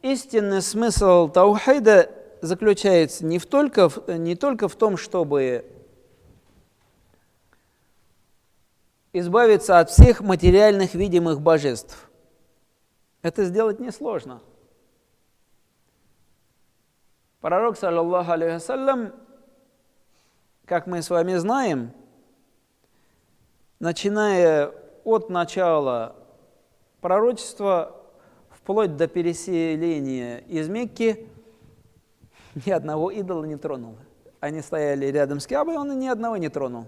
истинный смысл таухида заключается не только в том, чтобы избавиться от всех материальных видимых божеств. Это сделать несложно. Пророк, саллаллаху алейхи вассалям, как мы с вами знаем, начиная от начала пророчества вплоть до переселения из Мекки, ни одного идола не тронул. Они стояли рядом с Каабой, он ни одного не тронул.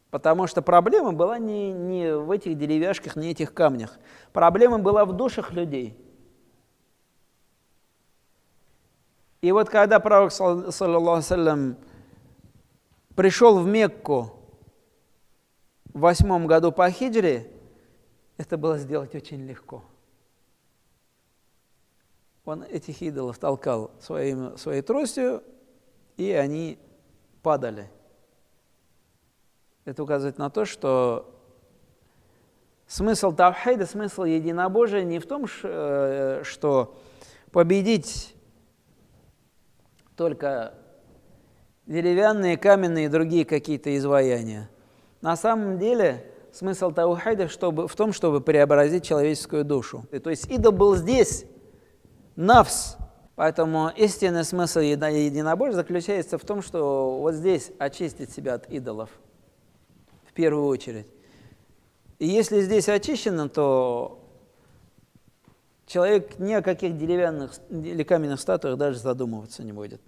Потому что проблема была не в этих деревяшках, не в этих камнях. Проблема была в душах людей. И вот когда пророк, саллаллаху алейхи вассалям, пришел в Мекку в 8 году по хиджре, это было сделать очень легко. Он этих идолов толкал своей тростью, и они падали. Это указывает на то, что смысл тавхида, смысл единобожия не в том, что победить только деревянные, каменные и другие какие-то изваяния. На самом деле смысл таухида в том, чтобы преобразить человеческую душу. То есть идол был здесь, нафс. Поэтому истинный смысл единобожия заключается в том, что вот здесь очистить себя от идолов в первую очередь. И если здесь очищено, то человек ни о каких деревянных или каменных статуях даже задумываться не будет.